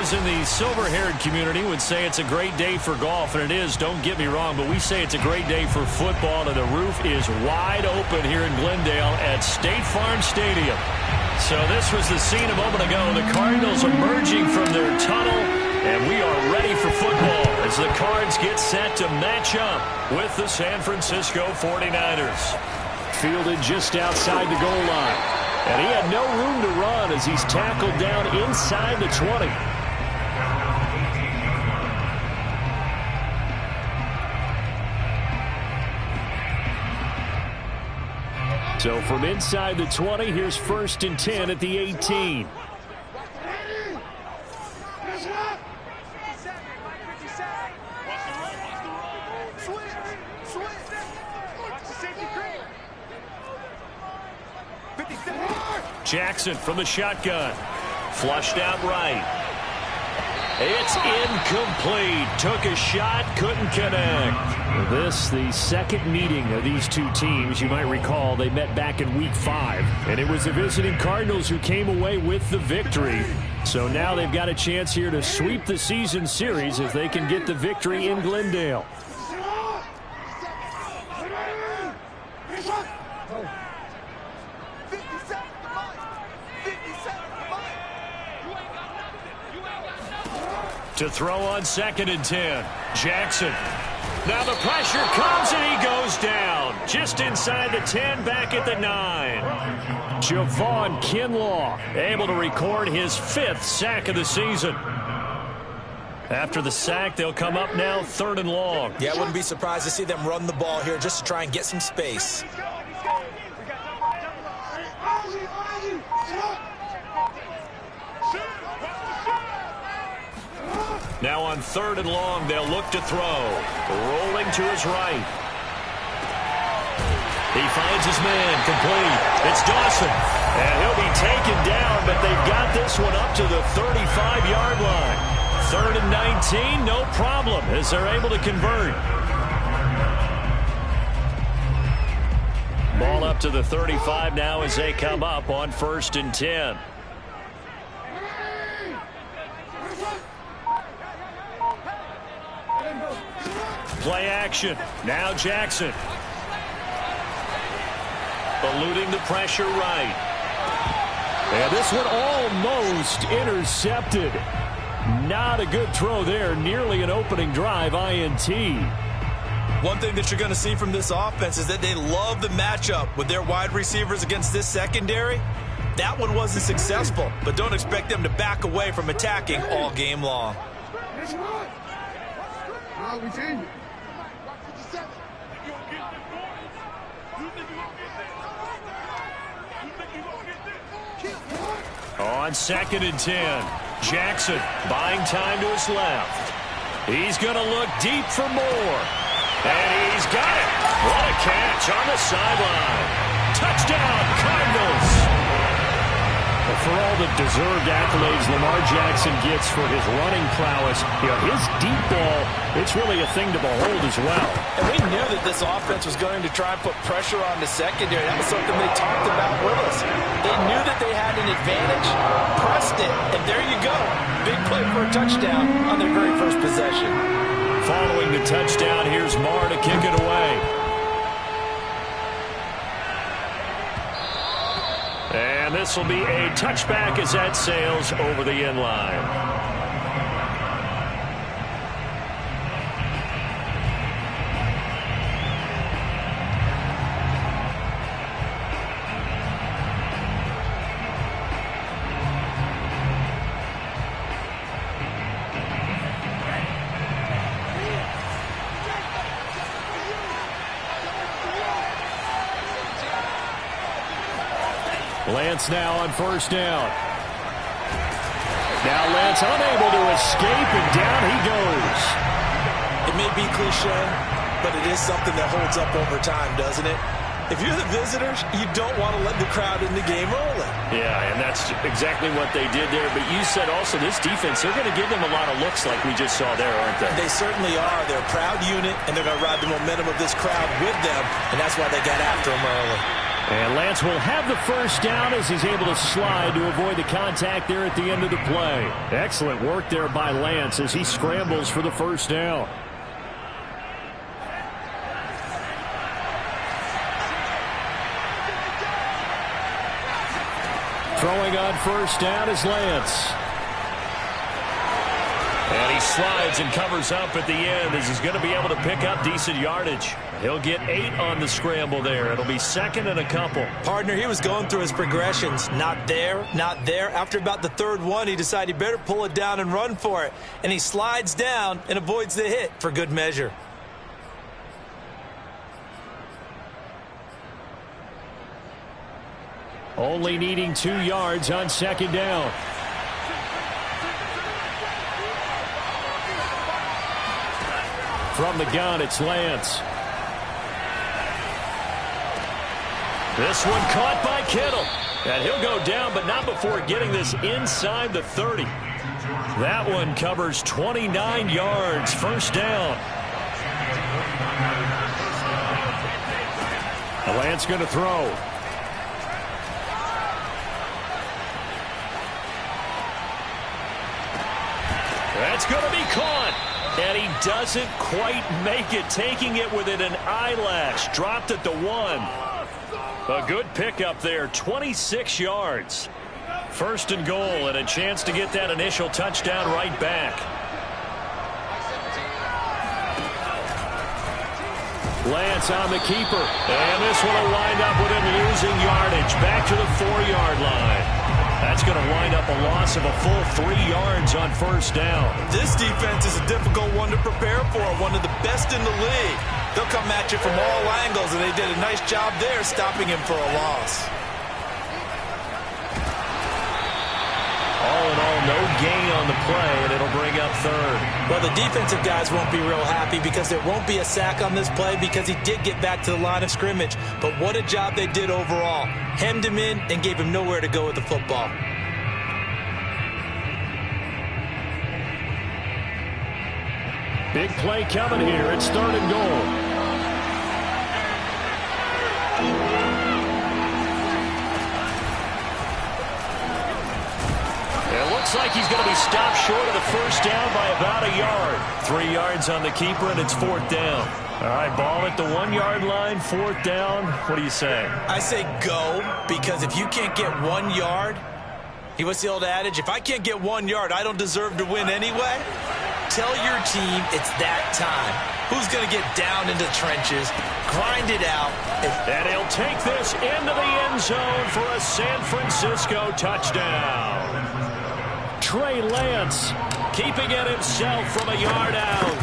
those in the silver-haired community would say it's a great day for golf, and it is, don't get me wrong, but we say it's a great day for football, and the roof is wide open here in Glendale at State Farm Stadium. So this was the scene a moment ago. The Cardinals emerging from their tunnel, and we are ready for football as the Cards get set to match up with the San Francisco 49ers. Fielded just outside the goal line. And he had no room to run as he's tackled down inside the 20. So from inside the 20, here's 1st and 10 at the 18. Jackson from the shotgun. Flushed out right. It's incomplete. Took a shot, couldn't connect. This, the second meeting of these two teams. You might recall they met back in Week 5. And it was the visiting Cardinals who came away with the victory. So now they've got a chance here to sweep the season series if they can get the victory in Glendale. To throw on 2nd and 10. Jackson. Now the pressure comes and he goes down. Just inside the 10, back at the 9. Javon Kinlaw able to record his 5th sack of the season. After the sack, they'll come up now 3rd and long. Yeah, I wouldn't be surprised to see them run the ball here just to try and get some space. Now on 3rd and long, they'll look to throw. Rolling to his right. He finds his man, complete. It's Dawson. And he'll be taken down, but they've got this one up to the 35-yard line. 3rd and 19, no problem, as they're able to convert. Ball up to the 35 now as they come up on 1st and 10. Play action. Now Jackson. Eluding the pressure right. And this one almost intercepted. Not a good throw there. Nearly an opening drive INT. One thing that you're going to see from this offense is that they love the matchup with their wide receivers against this secondary. That one wasn't successful, but don't expect them to back away from attacking all game long. On 2nd and 10, Jackson buying time to his left. He's going to look deep for more. And he's got it. What a catch on the sideline. Touchdown, Cardinals. For all the deserved accolades Lamar Jackson gets for his running prowess, his deep ball, it's really a thing to behold as well. And we knew that this offense was going to try and put pressure on the secondary. That was something they talked about with us. They knew that they had an advantage, pressed it, and there you go. Big play for a touchdown on their very first possession. Following the touchdown, here's Marr to kick it away. And this will be a touchback as that sails over the end line. Lance now on 1st down. Now Lance unable to escape, and down he goes. It may be cliche, but it is something that holds up over time, doesn't it? If you're the visitors, you don't want to let the crowd in the game early. Yeah, and that's exactly what they did there. But you said also this defense, they're going to give them a lot of looks like we just saw there, aren't they? They certainly are. They're a proud unit, and they're going to ride the momentum of this crowd with them, and that's why they got after them early. And Lance will have the first down as he's able to slide to avoid the contact there at the end of the play. Excellent work there by Lance as he scrambles for the first down. Throwing on first down is Lance. And he slides and covers up at the end as he's going to be able to pick up decent yardage. He'll get 8 on the scramble there. It'll be second and a couple. Partner, he was going through his progressions. Not there, not there. After about the third one, he decided he better pull it down and run for it. And he slides down and avoids the hit for good measure. Only needing 2 yards on second down. From the gun, it's Lance. This one caught by Kittle. And he'll go down, but not before getting this inside the 30. That one covers 29 yards. First down. Lance going to throw. That's going to be caught. And he doesn't quite make it, taking it within an eyelash. Dropped at the 1. A good pickup there, 26 yards. First and goal, and a chance to get that initial touchdown right back. Lance on the keeper. And this one will wind up with him losing yardage. Back to the 4-yard line. That's going to wind up a loss of a full 3 yards on first down. This defense is a difficult one to prepare for, one of the best in the league. They'll come at you from all angles, and they did a nice job there stopping him for a loss. All in all, no gain on the play, and it'll bring up third. Well, the defensive guys won't be real happy because there won't be a sack on this play because he did get back to the line of scrimmage. But what a job they did overall. Hemmed him in and gave him nowhere to go with the football. Big play coming here. It's third and goal. It looks like he's going to be stopped short of the first down by about a yard. 3 yards on the keeper, and it's fourth down. All right, ball at the 1-yard line, fourth down. What do you say? I say go, because if you can't get 1 yard, what's the old adage? If I can't get 1 yard, I don't deserve to win anyway. Tell your team it's that time. Who's going to get down into the trenches, grind it out. And he'll take this into the end zone for a San Francisco touchdown. Trey Lance keeping it himself from a yard out.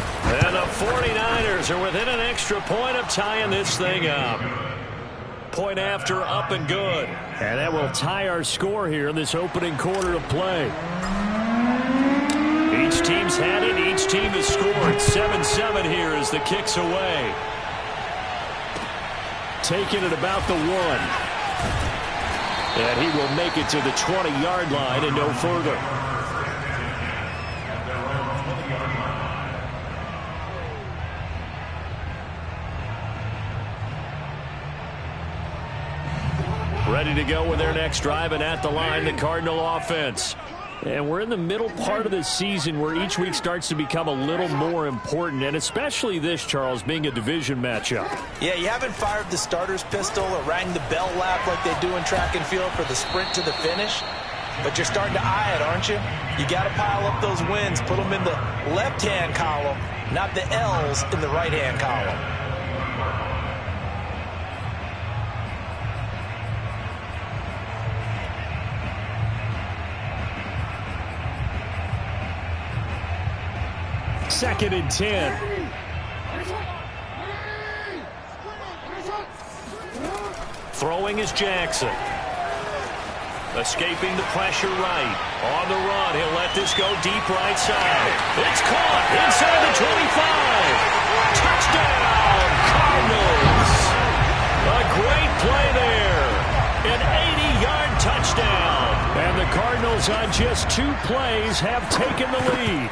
And the 49ers are within an extra point of tying this thing up. Point after, up and good. And that will tie our score here in this opening quarter of play. Each team's had it. Each team has scored. 7-7 here as the kick's away. Taking it about the 1. And he will make it to the 20-yard line and no further. Ready to go with their next drive, and at the line, the Cardinal offense. And we're in the middle part of the season where each week starts to become a little more important, and especially this, Charles, being a division matchup. Yeah, you haven't fired the starter's pistol or rang the bell lap like they do in track and field for the sprint to the finish, but you're starting to eye it, aren't you? You got to pile up those wins, put them in the left-hand column, not the L's in the right-hand column. Second and 10. Throwing is Jackson. Escaping the pressure right. On the run, he'll let this go deep right side. It's caught inside the 25. Touchdown, Cardinals. A great play there. An 80-yard touchdown. And the Cardinals on just 2 plays have taken the lead.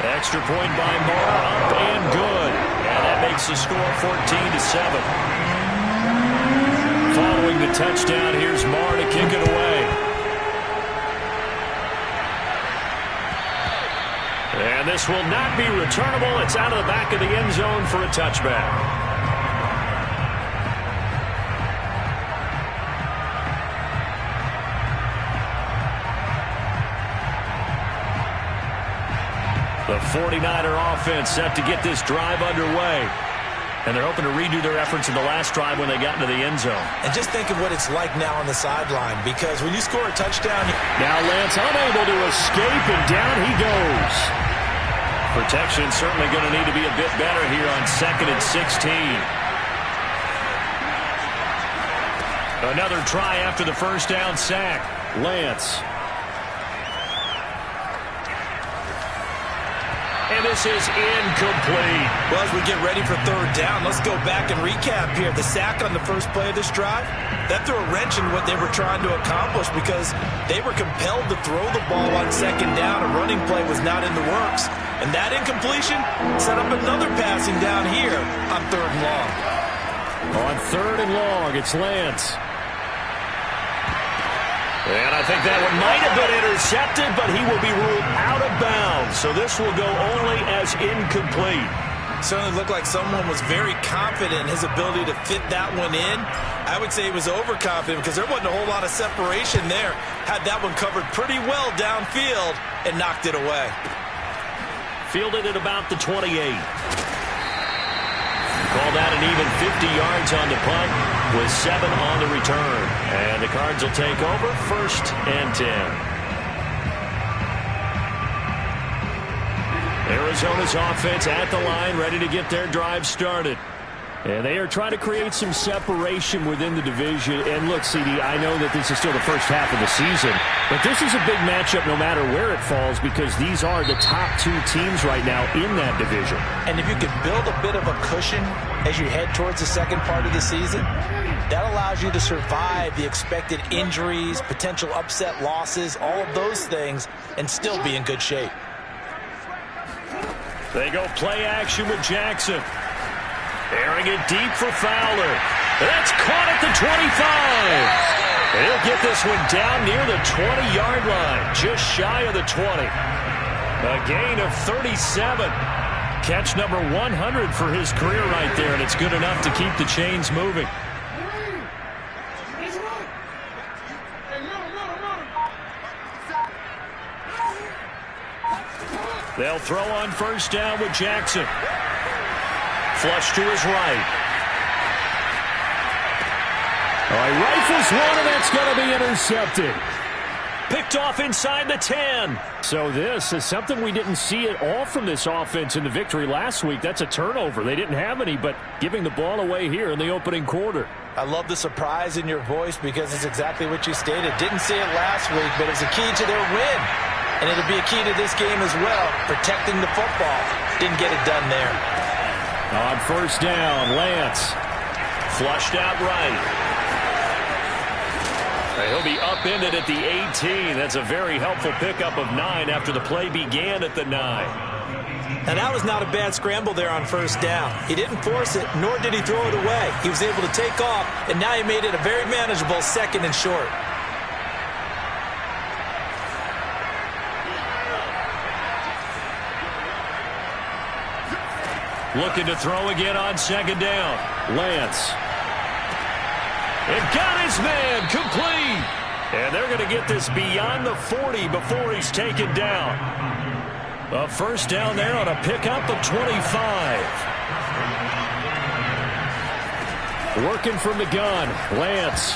Extra point by Moore, up and good. And that makes the score 14-7. Following the touchdown, here's Marr to kick it away. And this will not be returnable. It's out of the back of the end zone for a touchback. The 49er offense set to get this drive underway. And they're hoping to redo their efforts in the last drive when they got into the end zone. And just think of what it's like now on the sideline, because when you score a touchdown... Now Lance unable to escape, and down he goes. Protection certainly going to need to be a bit better here on 2nd and 16. Another try after the first down sack. Lance. And this is incomplete. Well, as we get ready for 3rd down, let's go back and recap here. The sack on the first play of this drive, that threw a wrench in what they were trying to accomplish because they were compelled to throw the ball on 2nd down. A running play was not in the works. And that incompletion set up another passing down here on 3rd and long. On 3rd and long, it's Lance. And I think that one might have been intercepted, but he will be ruled out of bounds. So this will go only as incomplete. Certainly looked like someone was very confident in his ability to fit that one in. I would say he was overconfident because there wasn't a whole lot of separation there. Had that one covered pretty well downfield and knocked it away. Fielded at about the 28. Call that an even 50 yards on the punt with 7 on the return. And the Cards will take over 1st and 10. Arizona's offense at the line, ready to get their drive started. And they are trying to create some separation within the division. And look, CD, I know that this is still the first half of the season, but this is a big matchup no matter where it falls because these are the top 2 teams right now in that division. And if you can build a bit of a cushion as you head towards the second part of the season, that allows you to survive the expected injuries, potential upset losses, all of those things, and still be in good shape. They go play action with Jackson. Airing it deep for Fowler. That's caught at the 25. He'll get this one down near the 20-yard line, just shy of the 20. A gain of 37. Catch number 100 for his career right there, and it's good enough to keep the chains moving. They'll throw on 1st down with Jackson. Flush to his right. All right, rifles one, and that's going to be intercepted. Picked off inside the 10. So this is something we didn't see at all from this offense in the victory last week. That's a turnover. They didn't have any, but giving the ball away here in the opening quarter. I love the surprise in your voice because it's exactly what you stated. Didn't see it last week, but it was a key to their win. And it'll be a key to this game as well, protecting the football. Didn't get it done there. On 1st down, Lance. Flushed out right. He'll be upended at the 18. That's a very helpful pickup of 9 after the play began at the 9. And that was not a bad scramble there on 1st down. He didn't force it, nor did he throw it away. He was able to take off, and now he made it a very manageable 2nd and short. Looking to throw again on 2nd down. Lance. And got his man complete. And they're going to get this beyond the 40 before he's taken down. A 1st down there on a pickup of 25. Working from the gun. Lance.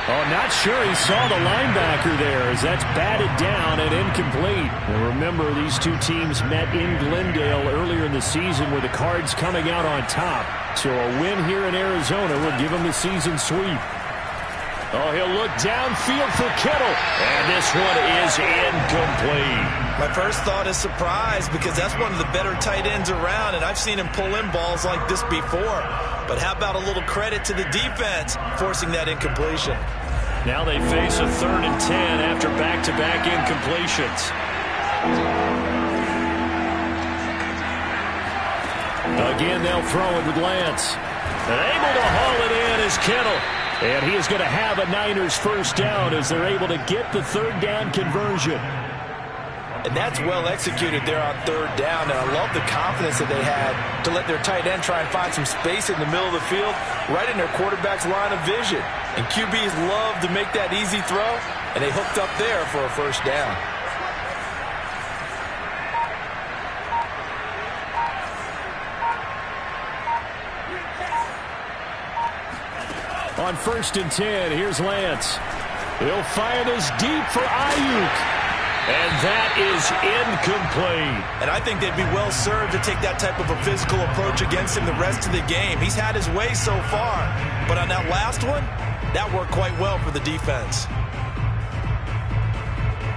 Oh, not sure he saw the linebacker there as that's batted down and incomplete. And remember, these two teams met in Glendale earlier in the season with the Cards coming out on top. So a win here in Arizona would give them the season sweep. Oh, he'll look downfield for Kittle. And this one is incomplete. My first thought is surprise because that's one of the better tight ends around, and I've seen him pull in balls like this before. But how about a little credit to the defense forcing that incompletion? Now they face a 3rd and 10 after back-to-back incompletions. Again, they'll throw it with Lance. And able to haul it in is Kittle. And he is going to have a Niners first down as they're able to get the third down conversion. And that's well executed there on third down. And I love the confidence that they had to let their tight end try and find some space in the middle of the field, right in their quarterback's line of vision. And QBs love to make that easy throw, and they hooked up there for a first down. On 1st and 10, here's Lance. He'll fire this deep for Ayuk. And that is incomplete. And I think they'd be well served to take that type of a physical approach against him the rest of the game. He's had his way so far. But on that last one, that worked quite well for the defense.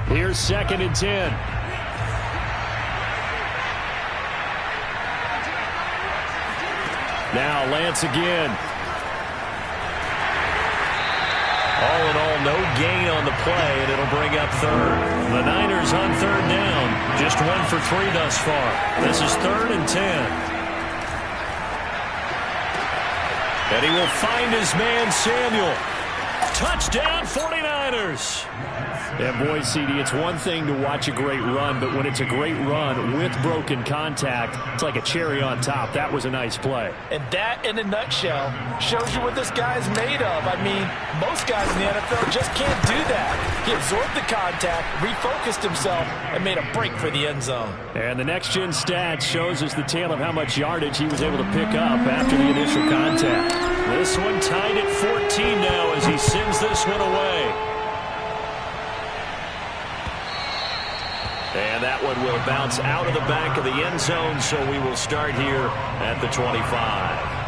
Here's 2nd and 10. Now Lance again. All in all, no gain on the play, and it'll bring up third. The Niners on third down. Just 1 for 3 thus far. This is 3rd and 10. And he will find his man, Samuel. Touchdown, 49ers. Yeah, boy, CD, it's one thing to watch a great run, but when it's a great run with broken contact, it's like a cherry on top. That was a nice play. And that, in a nutshell, shows you what this guy's made of. I mean, most guys in the NFL just can't do that. He absorbed the contact, refocused himself, and made a break for the end zone. And the next-gen stats shows us the tale of how much yardage he was able to pick up after the initial contact. This one tied at 14 now as he sends this one away. And that one will bounce out of the back of the end zone, so we will start here at the 25.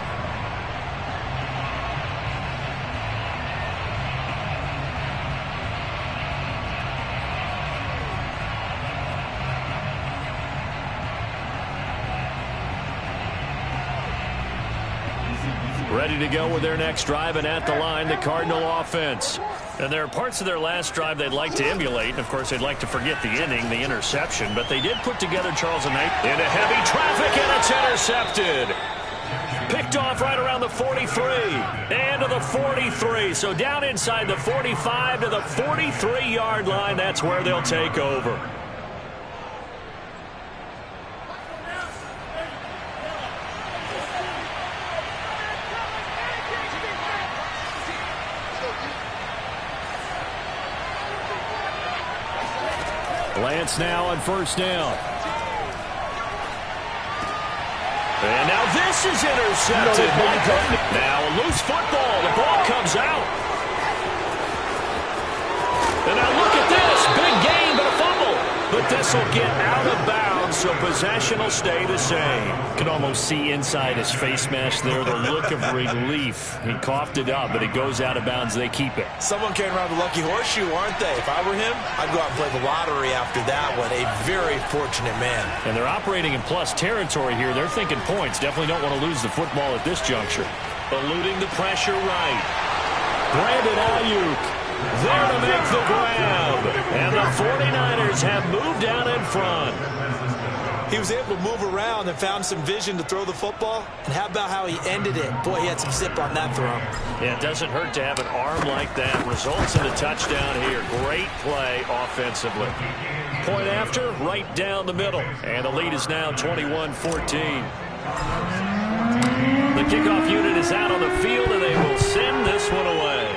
Ready to go with their next drive, and at the line, the Cardinal offense. And there are parts of their last drive they'd like to emulate. Of course, they'd like to forget the inning, the interception. But they did put together Charles Knight into heavy traffic, and it's intercepted. Picked off right around the 43 and to the 43. So down inside the 45 to the 43-yard line. That's where they'll take over. Lance now on first down. And now this is intercepted. Now a loose football. The ball comes out. And now look at this. Big gain, but a fumble. But this will get out of bounds, so possession will stay the same. You can almost see inside his face mask there the look of relief. He coughed it up, but it goes out of bounds. They keep it. Someone came around the lucky horseshoe, aren't they? If I were him, I'd go out and play the lottery after that one. A very fortunate man. And they're operating in plus territory here. They're thinking points. Definitely don't want to lose the football at this juncture. Eluding the pressure right. Brandon Ayuk there to make the grab. And the 49ers have moved down in front. He was able to move around and found some vision to throw the football. And how about how he ended it? Boy, he had some zip on that throw. Yeah, it doesn't hurt to have an arm like that. Results in a touchdown here. Great play offensively. Point after, right down the middle. And the lead is now 21-14. The kickoff unit is out on the field, and they will send this one away.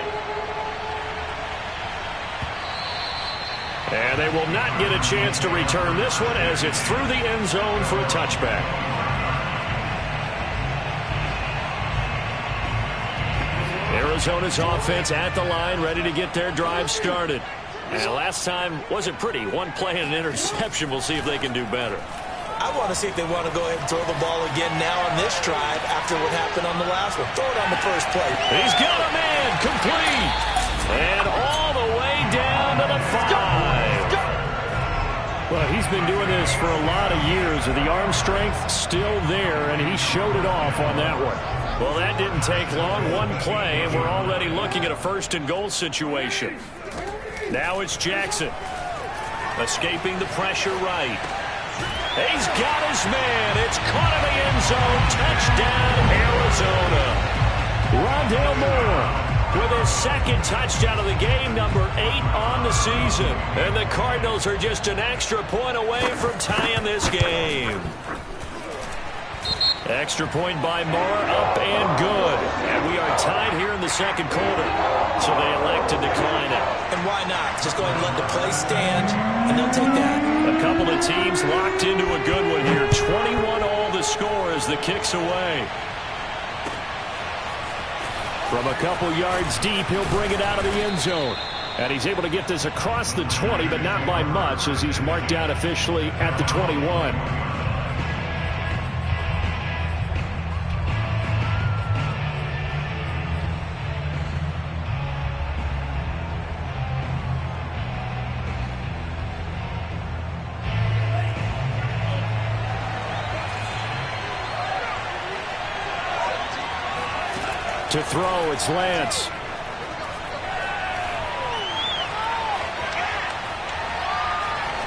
And they will not get a chance to return this one as it's through the end zone for a touchback. Arizona's offense at the line, ready to get their drive started. And last time wasn't pretty. One play and an interception. We'll see if they can do better. I want to see if they want to go ahead and throw the ball again now on this drive after what happened on the last one. Throw it on the first play. He's got a man complete. And all the way down to the 5. Well, he's been doing this for a lot of years. The arm strength still there, and he showed it off on that one. Well, that didn't take long. One play, and we're already looking at a first-and-goal situation. Now it's Jackson. Escaping the pressure right. He's got his man. It's caught in the end zone. Touchdown, Arizona. Rondale Moore with his second touchdown of the game, number 8 on the season. And the Cardinals are just an extra point away from tying this game. Extra point by Moore, up and good. And we are tied here in the second quarter. So they elect to decline it. And why not? Just go ahead and let the play stand, and they'll take that. A couple of teams locked into a good one here. 21-all the score as the kick's away. From a couple yards deep, he'll bring it out of the end zone. And he's able to get this across the 20, but not by much, as he's marked down officially at the 21. To throw, it's Lance.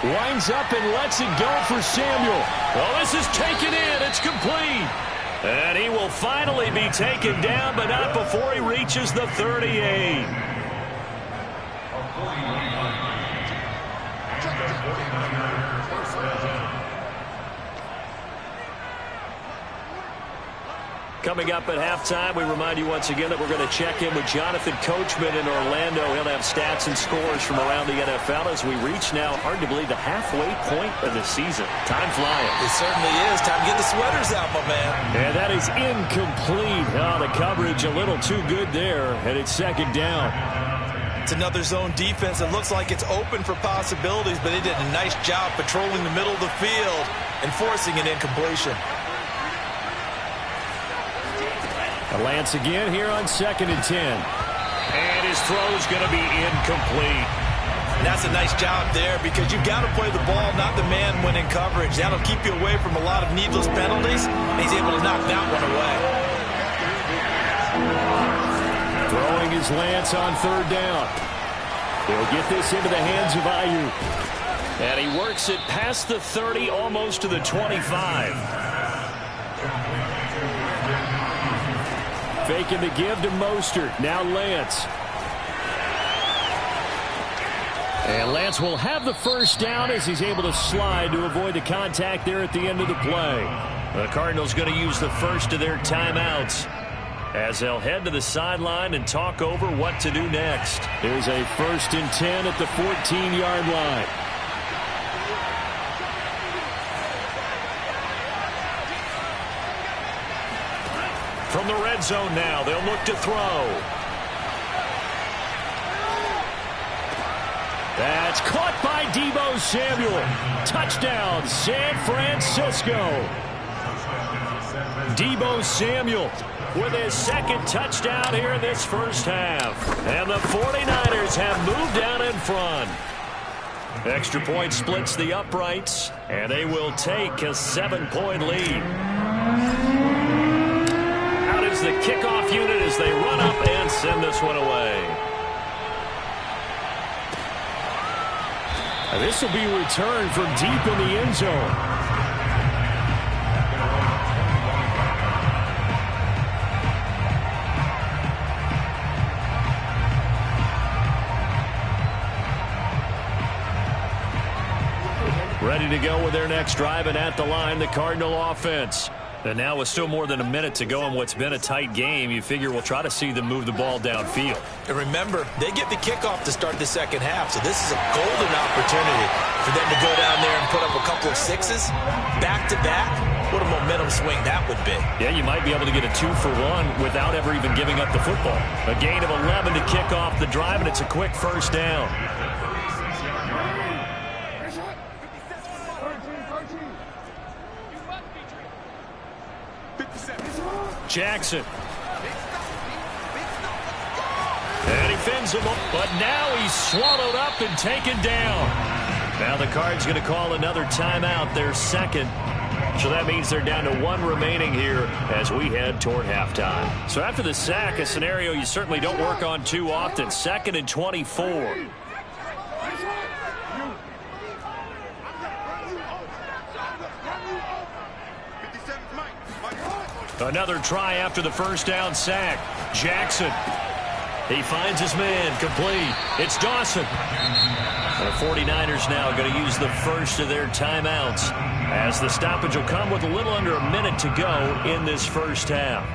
Winds up and lets it go for Samuel. Well, this is taken in. It's complete. And he will finally be taken down, but not before he reaches the 38. Coming up at halftime, we remind you once again that we're going to check in with Jonathan Coachman in Orlando. He'll have stats and scores from around the NFL as we reach now, hard to believe, the halfway point of the season. Time flying. It certainly is. Time to get the sweaters out, my man. And that is incomplete. Oh, the coverage a little too good there, and it's second down. It's another zone defense. It looks like it's open for possibilities, but they did a nice job patrolling the middle of the field and forcing an incompletion. Lance again here on 2nd and 10. And his throw's going to be incomplete. And that's a nice job there because you've got to play the ball, not the man when in coverage. That'll keep you away from a lot of needless penalties. And he's able to knock that one away. Throwing is Lance on 3rd down. He'll get this into the hands of Ayuk. And he works it past the 30, almost to the 25. Faking the give to Mostert. Now Lance. And Lance will have the first down as he's able to slide to avoid the contact there at the end of the play. The Cardinals going to use the first of their timeouts as they'll head to the sideline and talk over what to do next. Here's a 1st and 10 at the 14-yard line. From the red zone now, they'll look to throw. That's caught by Deebo Samuel. Touchdown, San Francisco. Deebo Samuel with his 2nd touchdown here in this first half. And the 49ers have moved down in front. Extra point splits the uprights, and they will take a 7-point lead. The kickoff unit as they run up and send this one away. And this will be returned from deep in the end zone. Ready to go with their next drive, and at the line, the Cardinal offense. And now with still more than a minute to go in what's been a tight game, you figure we'll try to see them move the ball downfield. And remember, they get the kickoff to start the second half, so this is a golden opportunity for them to go down there and put up a couple of sixes back-to-back. What a momentum swing that would be. Yeah, you might be able to get a 2-for-1 without ever even giving up the football. A gain of 11 to kick off the drive, and it's a quick first down. Jackson. And he fends him up, but now he's swallowed up and taken down. Now the Cards going to call another timeout, their 2nd. So that means they're down to 1 remaining here as we head toward halftime. So after the sack, a scenario you certainly don't work on too often. 2nd and 24. Another try after the first down sack. Jackson. He finds his man, complete. It's Dawson. The 49ers now going to use the first of their timeouts, as the stoppage will come with a little under a minute to go in this first half.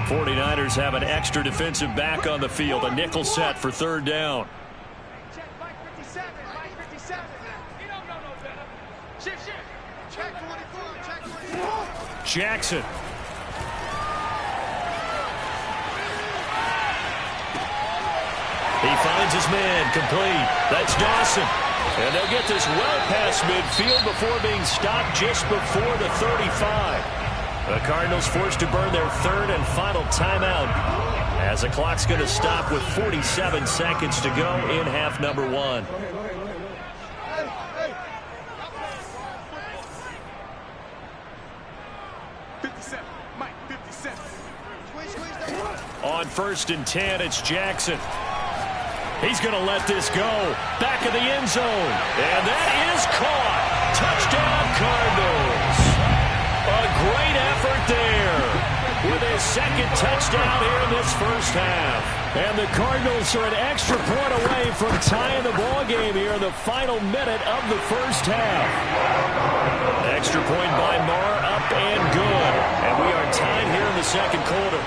'49ers have an extra defensive back on the field, a nickel set for third down. Jackson. He finds his man, complete. That's Dawson. And they'll get this well past midfield before being stopped just before the 35. The Cardinals forced to burn their third and final timeout, as the clock's going to stop with 47 seconds to go in half number one. On 1st and 10, it's Jackson. He's going to let this go. Back of the end zone. And that is caught. Touchdown, Cardinals. A great effort there with his second touchdown here in this first half. And the Cardinals are an extra point away from tying the ball game here in the final minute of the first half. Extra point by Marr, up and good. And we are tied here in the second quarter.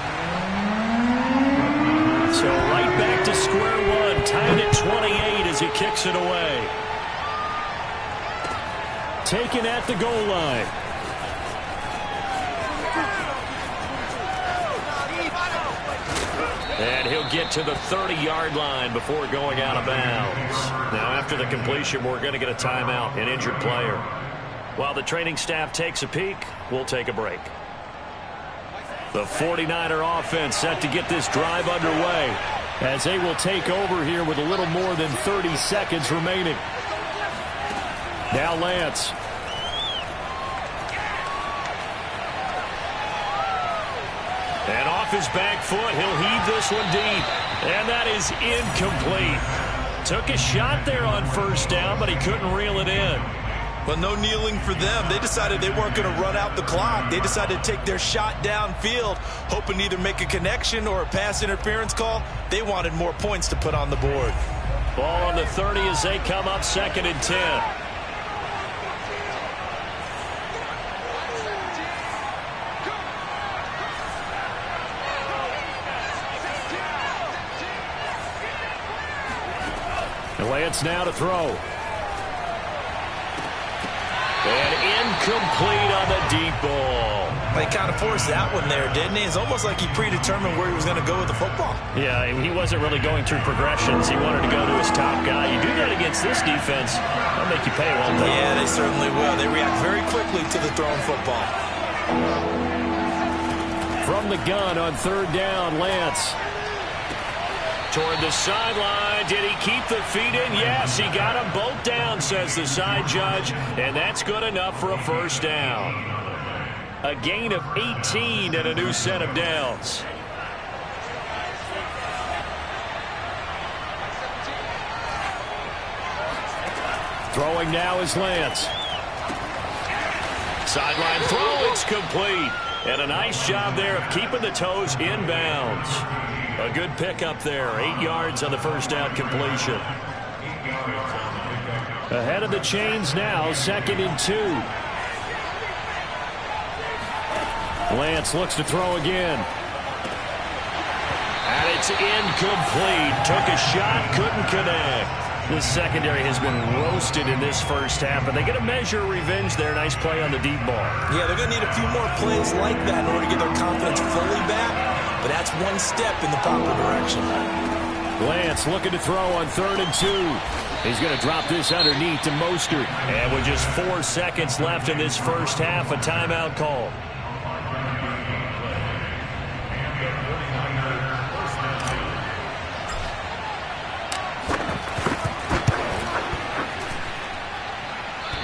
So right back to square one, tied at 28 as he kicks it away. Taken at the goal line. And he'll get to the 30-yard line before going out of bounds. Now after the completion, we're going to get a timeout, an injured player. While the training staff takes a peek, we'll take a break. The 49er offense set to get this drive underway, as they will take over here with a little more than 30 seconds remaining. Now Lance. And off his back foot, he'll heave this one deep. And that is incomplete. Took a shot there on first down, but he couldn't reel it in. But no kneeling for them. They decided they weren't going to run out the clock. They decided to take their shot downfield, hoping to either make a connection or a pass interference call. They wanted more points to put on the board. Ball on the 30 as they come up 2nd and 10. Lance now to throw. And incomplete on the deep ball. He kind of forced that one there, didn't he? It's almost like he predetermined where he was going to go with the football. Yeah, he wasn't really going through progressions. He wanted to go to his top guy. You do that against this defense, they'll make you pay, won't they? Yeah, they certainly will. They react very quickly to the thrown football. From the gun on 3rd down, Lance. Toward the sideline. Did he keep the feet in? Yes, he got them both down, says the side judge. And that's good enough for a first down. A gain of 18 and a new set of downs. Throwing now is Lance. Sideline throw, it's complete. And a nice job there of keeping the toes inbounds. A good pickup there, 8 yards on the first down completion. Ahead of the chains now, 2nd and 2. Lance looks to throw again. And it's incomplete. Took a shot, couldn't connect. The secondary has been roasted in this first half, and they get a measure of revenge there. Nice play on the deep ball. Yeah, they're going to need a few more plays like that in order to get their confidence fully back, but that's one step in the proper direction. Lance looking to throw on 3rd and 2. He's going to drop this underneath to Mostert. And with just 4 seconds left in this first half, a timeout call.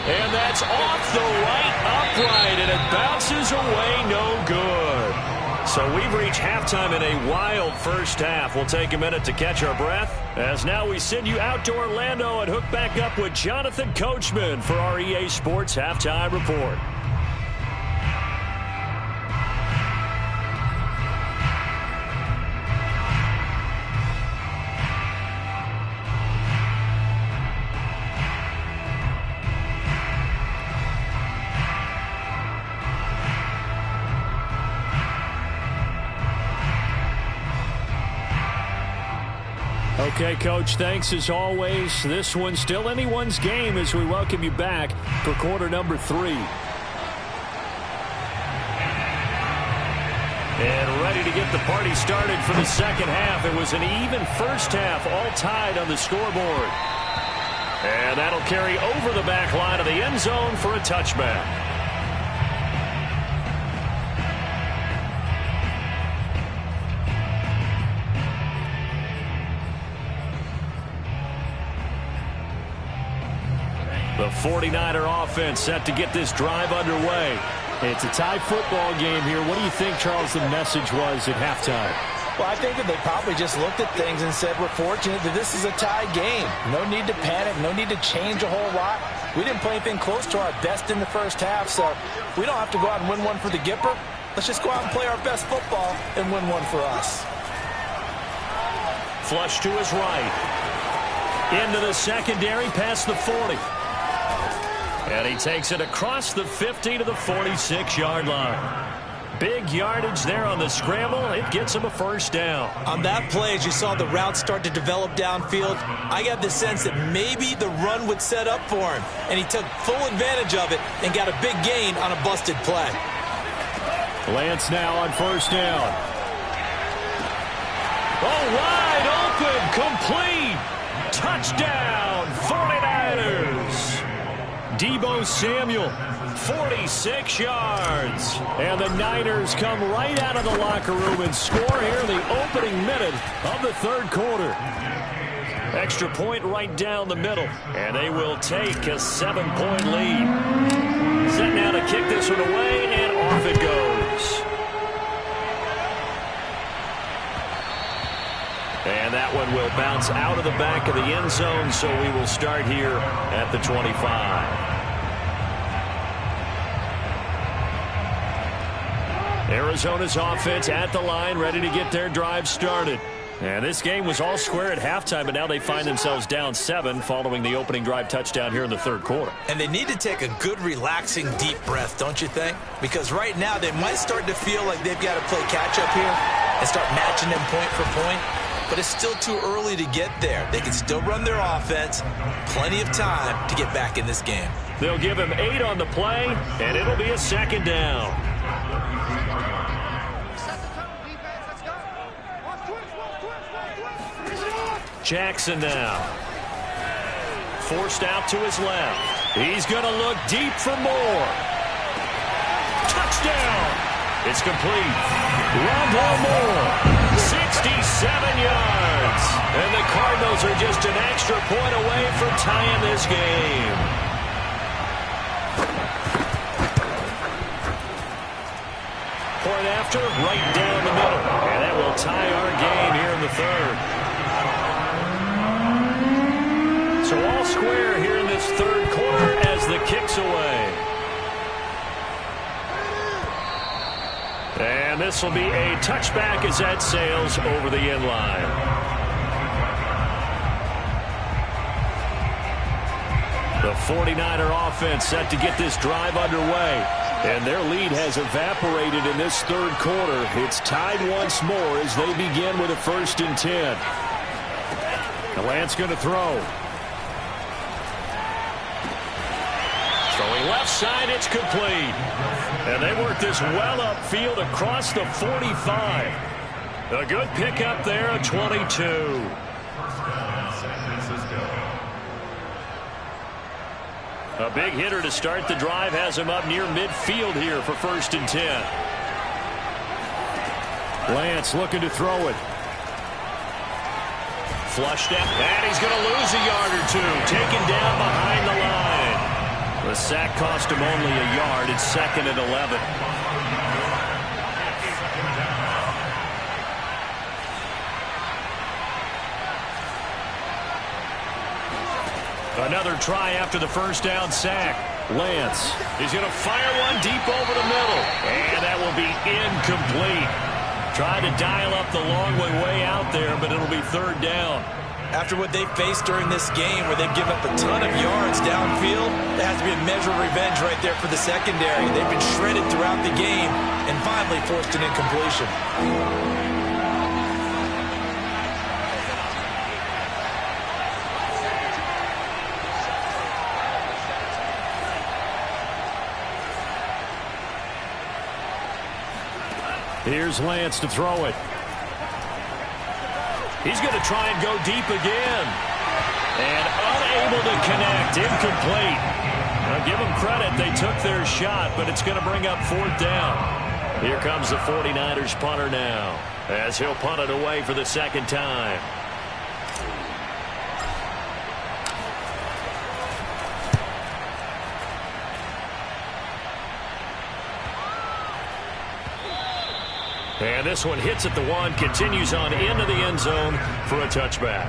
And that's off the right upright, and it bounces away, no good. So we've reached halftime in a wild first half. We'll take a minute to catch our breath, as now we send you out to Orlando and hook back up with Jonathan Coachman for our EA Sports Halftime Report. Okay, Coach, thanks as always. This one's still anyone's game as we welcome you back for quarter number 3. And ready to get the party started for the second half. It was an even first half, all tied on the scoreboard. And that'll carry over the back line of the end zone for a touchback. The 49er offense set to get this drive underway. It's a tie football game here. What do you think, Charles, the message was at halftime? Well, I think that they probably just looked at things and said, we're fortunate that this is a tie game. No need to panic. No need to change a whole lot. We didn't play anything close to our best in the first half, so we don't have to go out and win one for the Gipper. Let's just go out and play our best football and win one for us. Flush to his right. Into the secondary, past the 40. And he takes it across the 50 to the 46-yard line. Big yardage there on the scramble. It gets him a first down. On that play, as you saw the route start to develop downfield, I got the sense that maybe the run would set up for him. And he took full advantage of it and got a big gain on a busted play. Lance now on first down. Oh, wide open, complete. Touchdown, 49ers. Deebo Samuel, 46 yards. And the Niners come right out of the locker room and score here in the opening minute of the third quarter. Extra point right down the middle. And they will take a 7-point lead. Set now to kick this one away, and off it goes. And that one will bounce out of the back of the end zone, so we will start here at the 25. Arizona's offense at the line, ready to get their drive started. And this game was all square at halftime, but now they find themselves down 7 following the opening drive touchdown here in the third quarter. And they need to take a good, relaxing, deep breath, don't you think? Because right now they might start to feel like they've got to play catch-up here and start matching them point for point. But it's still too early to get there. They can still run their offense. Plenty of time to get back in this game. They'll give him 8 on the play, and it'll be a second down. Jackson now. Forced out to his left. He's going to look deep for more. Touchdown! It's complete. Rondale Moore. 67 yards. And the Cardinals are just an extra point away from tying this game. Point after, right down the middle. And that will tie our game here in the third. So all square here in this third quarter as the kick's away. And this will be a touchback as that sails over the end line. The 49er offense set to get this drive underway. And their lead has evaporated in this third quarter. It's tied once more as they begin with a 1st and 10. The Lance going to throw. Throwing left side, it's complete. And they work this well upfield across the 45. A good pickup there, a 22. A big hitter to start the drive has him up near midfield here for 1st and 10. Lance looking to throw it. Flushed out, and he's going to lose a yard or two. Taken down behind the line. The sack cost him only a yard. It's 2nd and 11. Another try after the first down sack. Lance is going to fire one deep over the middle. And that will be incomplete. Tried to dial up the long way out there, but it'll be 3rd down. After what they've faced during this game where they've given up a ton of yards downfield, there has to be a measure of revenge right there for the secondary. They've been shredded throughout the game and finally forced an incompletion. Here's Lance to throw it. He's going to try and go deep again. And unable to connect. Incomplete. Now, give them credit. They took their shot, but it's going to bring up 4th down. Here comes the 49ers punter now, as he'll punt it away for the 2nd time. And this one hits at the 1, continues on into the end zone for a touchback.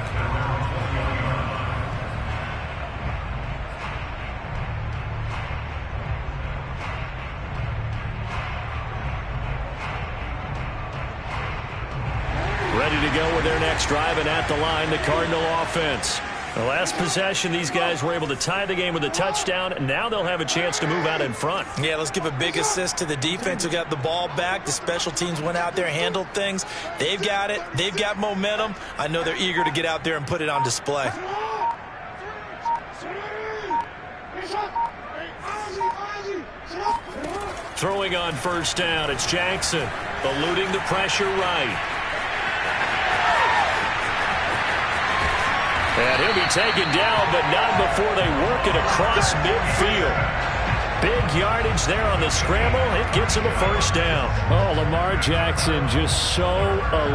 Ready to go with their next drive, and at the line, the Cardinal offense. The last possession, these guys were able to tie the game with a touchdown, and now they'll have a chance to move out in front. Yeah, let's give a big assist to the defense who got the ball back. The special teams went out there, handled things. They've got it. They've got momentum. I know they're eager to get out there and put it on display. Throwing on 1st down, it's Jackson, eluding the pressure right. And he'll be taken down, but not before they work it across midfield. Big yardage there on the scramble. It gets him a 1st down. Oh, Lamar Jackson just so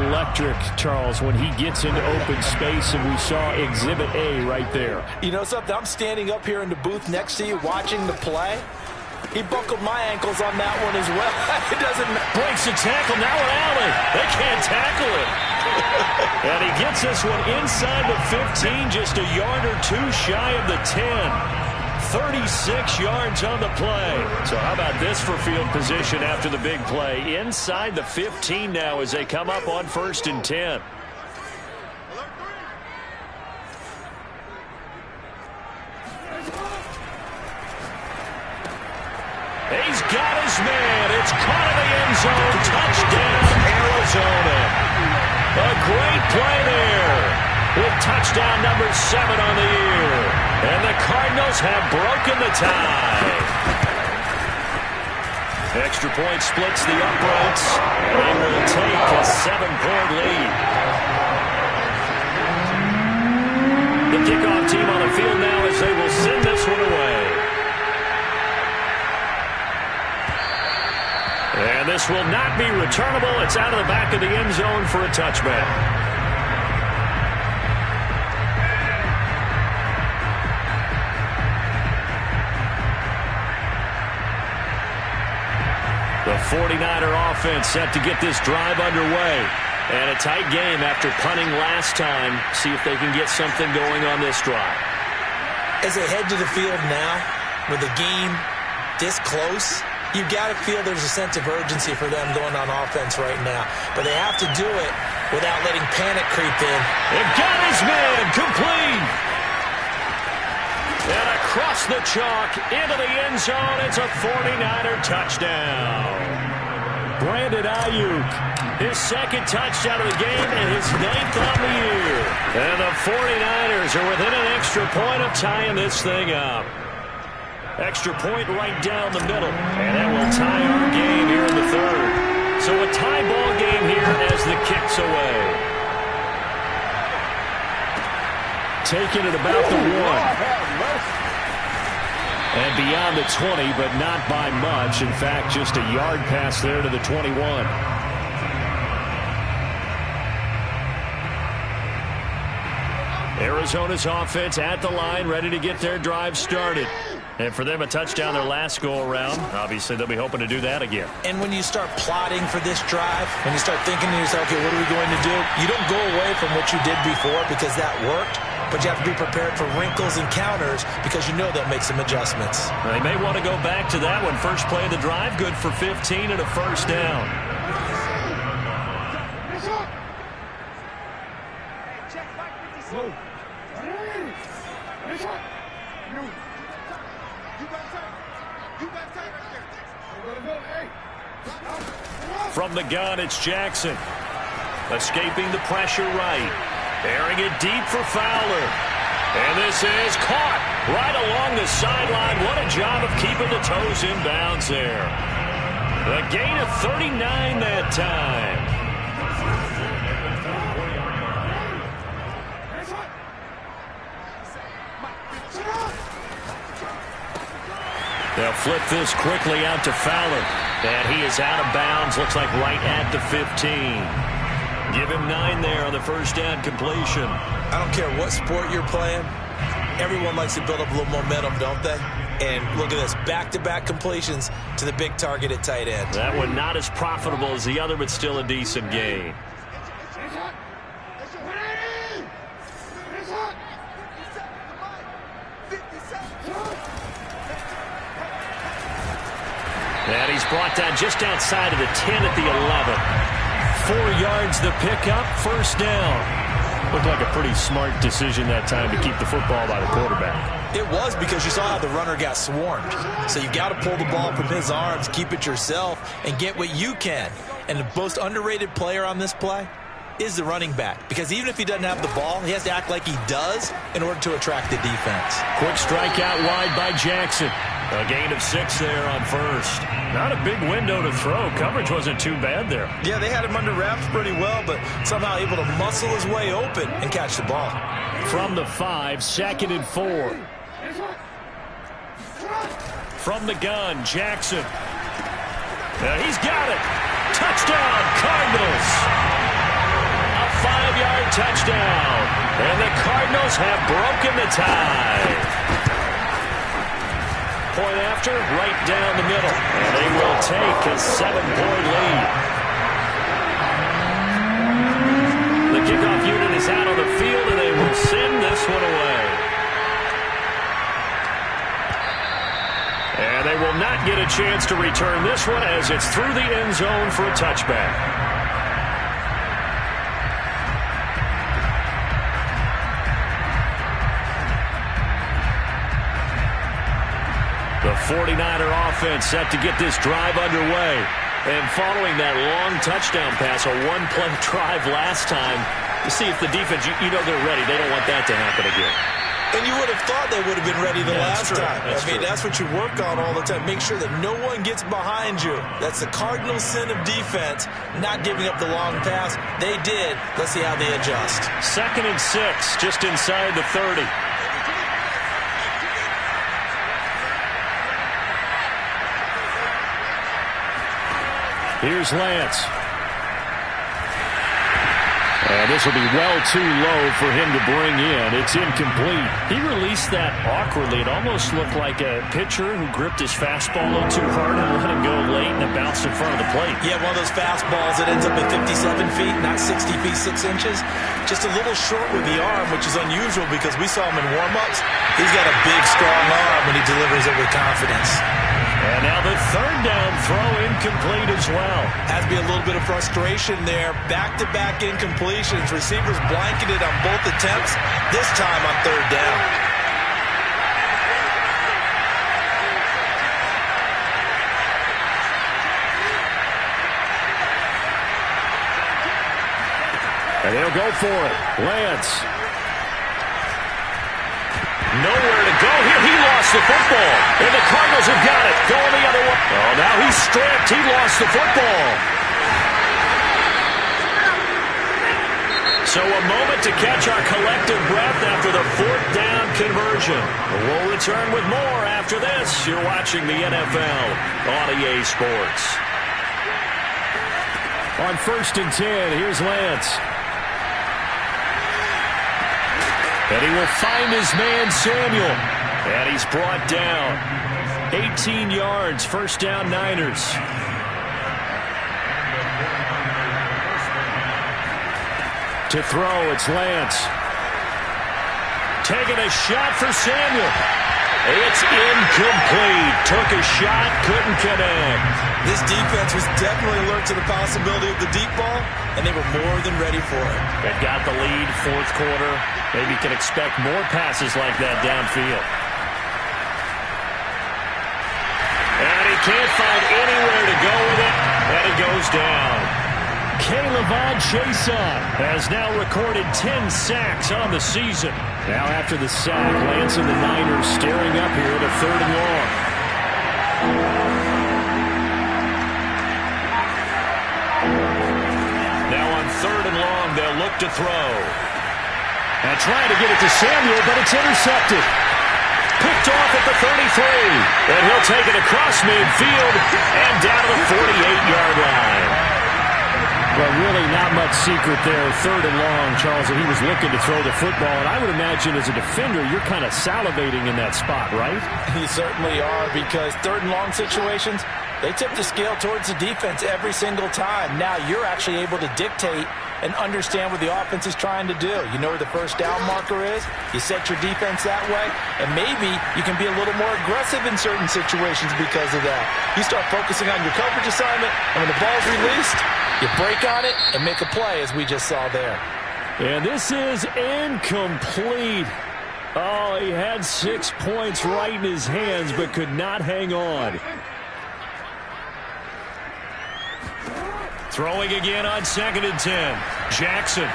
electric, Charles, when he gets into open space, and we saw Exhibit A right there. You know something? I'm standing up here in the booth next to you watching the play. He buckled my ankles on that one as well. It doesn't matter. Breaks a tackle. Now an alley. They can't tackle it. And he gets this one inside the 15, just a yard or 2 shy of the 10. 36 yards on the play. So how about this for field position after the big play? Inside the 15 now as they come up on 1st and 10. He's got his man. It's caught in the end zone. Touchdown, Arizona. A great play there with touchdown number 7 on the year. And the Cardinals have broken the tie. Extra point splits the uprights. They will take a 7-point lead. The kickoff team on the field now as they will send this one away. And this will not be returnable. It's out of the back of the end zone for a touchback. The 49er offense set to get this drive underway. And a tight game after punting last time. See if they can get something going on this drive. As they head to the field now, with the game this close, you've got to feel there's a sense of urgency for them going on offense right now. But they have to do it without letting panic creep in. They've got his man complete. And across the chalk into the end zone, it's a 49er touchdown. Brandon Ayuk, his 2nd touchdown of the game and his 9th on the year. And the 49ers are within an extra point of tying this thing up. Extra point right down the middle. And that will tie our game here in the 3rd. So a tie ball game here as the kick's away. Taking it about the 1. And beyond the 20, but not by much. In fact, just a yard pass there to the 21. Arizona's offense at the line, ready to get their drive started. And for them, a touchdown their last go-around. Obviously, they'll be hoping to do that again. And when you start plotting for this drive, when you start thinking to yourself, okay, what are we going to do? You don't go away from what you did before because that worked, but you have to be prepared for wrinkles and counters because you know they'll make some adjustments. They may want to go back to that one. First play of the drive, good for 15 and a 1st down. From the gun, it's Jackson. Escaping the pressure right. Airing it deep for Fowler. And this is caught right along the sideline. What a job of keeping the toes in bounds there. A gain of 39 that time. They'll flip this quickly out to Fowler. And he is out of bounds. Looks like right at the 15. Give him 9 there on the first down completion. I don't care what sport you're playing. Everyone likes to build up a little momentum, don't they? And look at this, back-to-back completions to the big target at tight end. That one not as profitable as the other, but still a decent gain. And he's brought down just outside of the 10 at the 11. 4 yards the pickup, first down. Looked like a pretty smart decision that time to keep the football by the quarterback. It was, because you saw how the runner got swarmed. So you got to pull the ball from his arms, keep it yourself, and get what you can. And the most underrated player on this play is the running back. Because even if he doesn't have the ball, he has to act like he does in order to attract the defense. Quick strike out wide by Jackson. A gain of 6 there on first. Not a big window to throw. Coverage wasn't too bad there. Yeah, they had him under wraps pretty well, but somehow able to muscle his way open and catch the ball. From the 5, 2nd and 4. From the gun, Jackson. He's got it. Touchdown, Cardinals. A 5-yard touchdown. And the Cardinals have broken the tie. Point after, right down the middle. And they will take a 7-point lead. The kickoff unit is out on the field, and they will send this one away. And they will not get a chance to return this one as it's through the end zone for a touchback. The 49er offense set to get this drive underway. And following that long touchdown pass, a one-play drive last time, to see if the defense, you know they're ready. They don't want that to happen again. And you would have thought they would have been ready the last time. That's what you work on all the time. Make sure that no one gets behind you. That's the cardinal sin of defense, not giving up the long pass. They did. Let's see how they adjust. 2nd and 6, just inside the 30. Here's Lance. And this will be well too low for him to bring in. It's incomplete. He released that awkwardly. It almost looked like a pitcher who gripped his fastball a little too hard and let him go late, and it bounced in front of the plate. Yeah, one of those fastballs that ends up at 57 feet, not 60 feet, 6 inches. Just a little short with the arm, which is unusual because we saw him in warm-ups. He's got a big, strong arm, and he delivers it with confidence. And now the 3rd down throw incomplete as well. Has to be a little bit of frustration there. Back-to-back incompletions. Receivers blanketed on both attempts, this time on 3rd down. And they'll go for it. Lance. Nowhere to go here. He lost the football. And the Cardinals have got it. Going the other way. Oh, now he's stripped. He lost the football. So a moment to catch our collective breath after the 4th down conversion. We'll return with more after this. You're watching the NFL on EA Sports. On 1st and 10, here's Lance. And he will find his man, Samuel. And he's brought down. 18 yards, 1st down, Niners. To throw, it's Lance. Taking a shot for Samuel. It's incomplete. Took a shot, couldn't connect. This defense was definitely alert to the possibility of the deep ball, and they were more than ready for it. They've got the lead, 4th quarter. Maybe can expect more passes like that downfield. And he can't find anywhere to go with it, and he goes down. K'Lavon Chaisson has now recorded 10 sacks on the season. Now after the sack, Lance and the Niners staring up here at a 3rd and long. look to throw. And trying to get it to Samuel, but it's intercepted. Picked off at the 33. And he'll take it across midfield and down to the 48-yard line. Well, really not much secret there. 3rd and long, Charles, and he was looking to throw the football. And I would imagine as a defender, you're kind of salivating in that spot, right? You certainly are, because 3rd and long situations, they tip the scale towards the defense every single time. Now you're actually able to dictate and understand what the offense is trying to do. You know where the first down marker is. You set your defense that way, and maybe you can be a little more aggressive in certain situations because of that. You start focusing on your coverage assignment, and when the ball's released, you break on it and make a play, as we just saw there. And this is incomplete. Oh, he had 6 points right in his hands, but could not hang on. Throwing again on 2nd and 10. Jackson.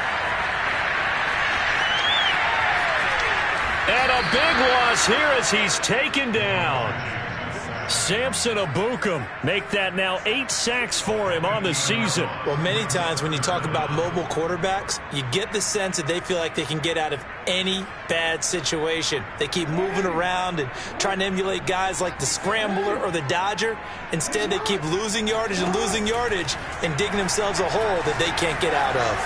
And a big loss here as he's taken down. Samson Ebukam make that now 8 sacks for him on the season. Well, many times when you talk about mobile quarterbacks, you get the sense that they feel like they can get out of any bad situation. They keep moving around and trying to emulate guys like the Scrambler or the Dodger. Instead, they keep losing yardage and digging themselves a hole that they can't get out of.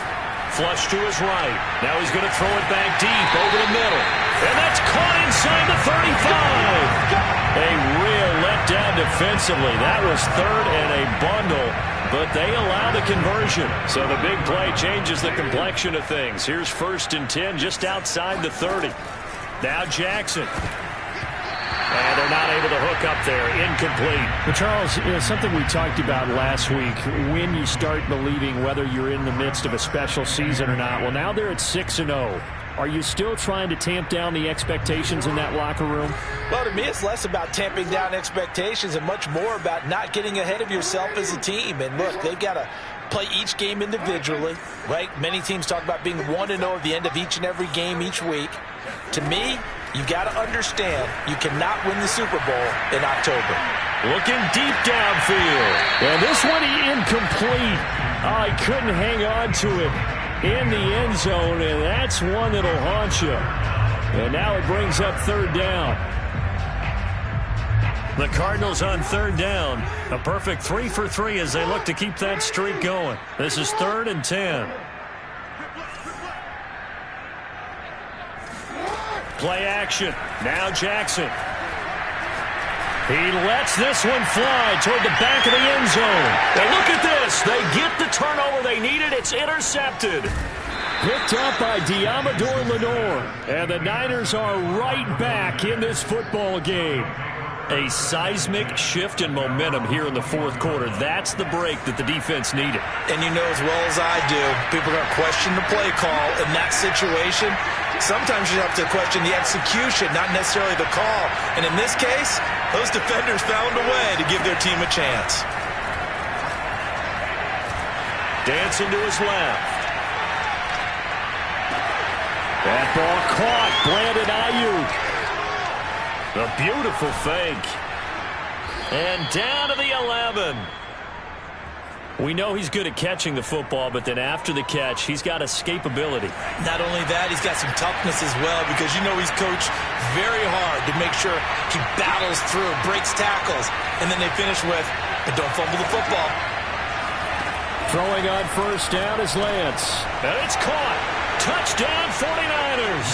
Flush to his right. Now he's going to throw it back deep over the middle. And that's caught inside the 35. A real letdown defensively. That was 3rd and a bundle, but they allow the conversion. So the big play changes the complexion of things. Here's 1st and 10 just outside the 30. Now Jackson. And they're not able to hook up there. Incomplete. But Charles, something we talked about last week, when you start believing whether you're in the midst of a special season or not. Well, now they're at 6-0. Are you still trying to tamp down the expectations in that locker room? Well, to me, it's less about tamping down expectations and much more about not getting ahead of yourself as a team. And look, they've got to play each game individually, right? Many teams talk about being 1-0 at the end of each and every game each week. To me, you've got to understand you cannot win the Super Bowl in October. Looking deep downfield. And this one incomplete. Oh, he couldn't hang on to it in the end zone, and that's one that'll haunt you. And now it brings up 3rd down. The Cardinals on 3rd down. A perfect 3 for 3 as they look to keep that streak going. This is 3rd and 10. Play action. Now Jackson. He lets this one fly toward the back of the end zone. And look at this. They get the turnover they needed. It's intercepted. Picked up by Diamador Lenore. And the Niners are right back in this football game. A seismic shift in momentum here in the 4th quarter. That's the break that the defense needed. And you know as well as I do, people are going to question the play call in that situation. Sometimes you have to question the execution, not necessarily the call. And in this case, those defenders found a way to give their team a chance. Dancing to his left. That ball caught. Brandon Ayuk. A beautiful fake. And down to the 11. We know he's good at catching the football, but then after the catch, he's got escapability. Not only that, he's got some toughness as well, because you know he's coached very hard to make sure he battles through, breaks tackles, and then they finish with, but don't fumble the football. Throwing on 1st down is Lance. And it's caught. Touchdown 49ers.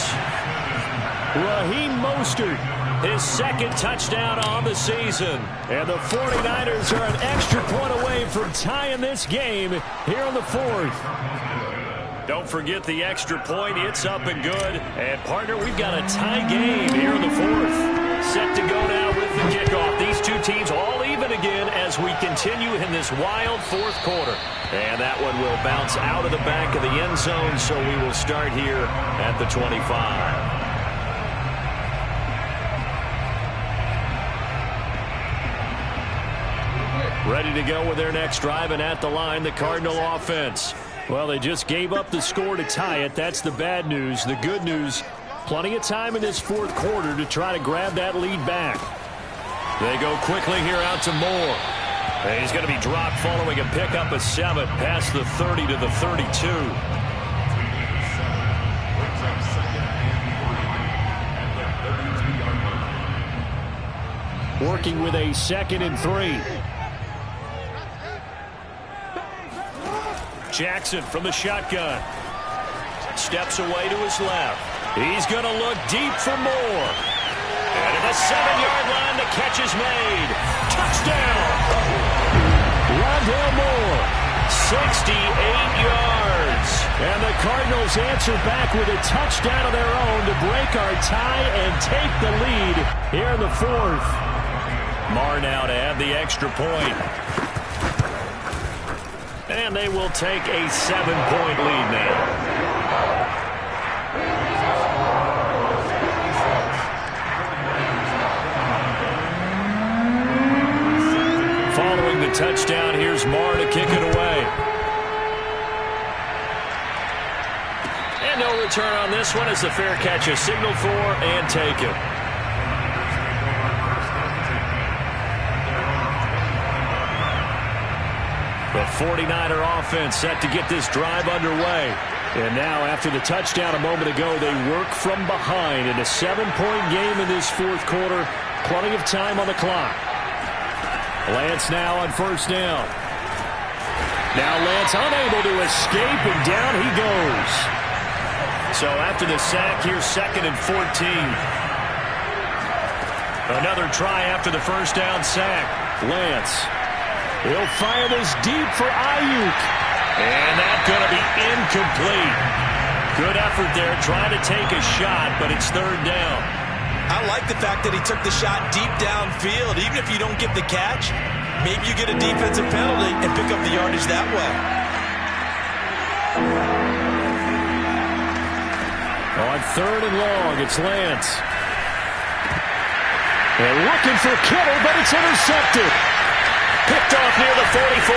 Raheem Mostert. His 2nd touchdown on the season. And the 49ers are an extra point away from tying this game here in the 4th. Don't forget the extra point. It's up and good. And, partner, we've got a tie game here in the 4th. Set to go now with the kickoff. These two teams all even again as we continue in this wild 4th quarter. And that one will bounce out of the back of the end zone, so we will start here at the 25. Ready to go with their next drive, and at the line, the Cardinal offense. Well, they just gave up the score to tie it. That's the bad news. The good news, plenty of time in this 4th quarter to try to grab that lead back. They go quickly here out to Moore. And he's going to be dropped following a pickup of 7 past the 30 to the 32. working with a 2nd and 3. Jackson from the shotgun. Steps away to his left. He's going to look deep for more. And at the 7-yard line, the catch is made. Touchdown! Rondale Moore. 68 yards. And the Cardinals answer back with a touchdown of their own to break our tie and take the lead here in the 4th. Marr now to add the extra point. And they will take a 7-point lead now. Following the touchdown, here's Marr to kick it away. And no return on this one as the fair catch is signaled for and taken. The 49er offense set to get this drive underway. And now, after the touchdown a moment ago, they work from behind in a 7-point game in this 4th quarter. Plenty of time on the clock. Lance now on 1st down. Now Lance unable to escape, and down he goes. So after the sack, here's 2nd and 14. Another try after the 1st down sack. Lance. He'll fire this deep for Ayuk. And that's going to be incomplete. Good effort there, trying to take a shot, but it's 3rd down. I like the fact that he took the shot deep downfield. Even if you don't get the catch, maybe you get a defensive penalty and pick up the yardage that way. On 3rd and long, it's Lance. They're looking for Kittle, but it's intercepted. Picked off near the 44.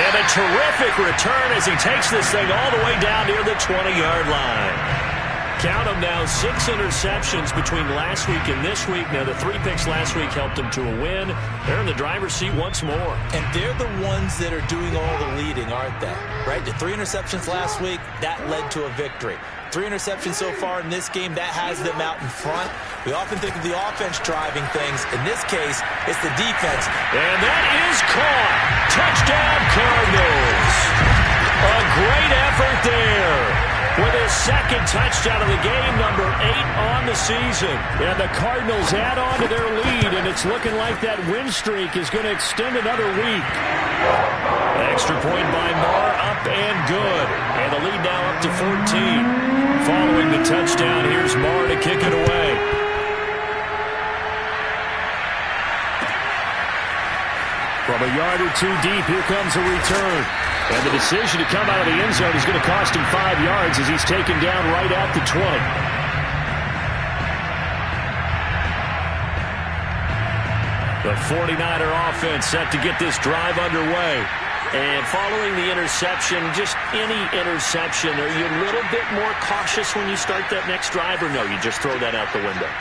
And a terrific return as he takes this thing all the way down near the 20-yard line. Count them now, 6 interceptions between last week and this week. Now, the 3 picks last week helped them to a win. They're in the driver's seat once more. And they're the ones that are doing all the leading, aren't they? Right? The 3 interceptions last week, that led to a victory. 3 interceptions so far in this game, that has them out in front. We often think of the offense driving things. In this case, it's the defense. And that is caught. Touchdown, Cardinals. A great effort there. With his 2nd touchdown of the game, number 8 on the season. And the Cardinals add on to their lead, and it's looking like that win streak is going to extend another week. Extra point by Marr, up and good. And the lead now up to 14. Following the touchdown, here's Marr to kick it away. From a yard or 2 deep, here comes a return. And the decision to come out of the end zone is going to cost him 5 yards as he's taken down right at the 20. The 49er offense set to get this drive underway. And following the interception, just any interception, are you a little bit more cautious when you start that next drive, or no, you just throw that out the window?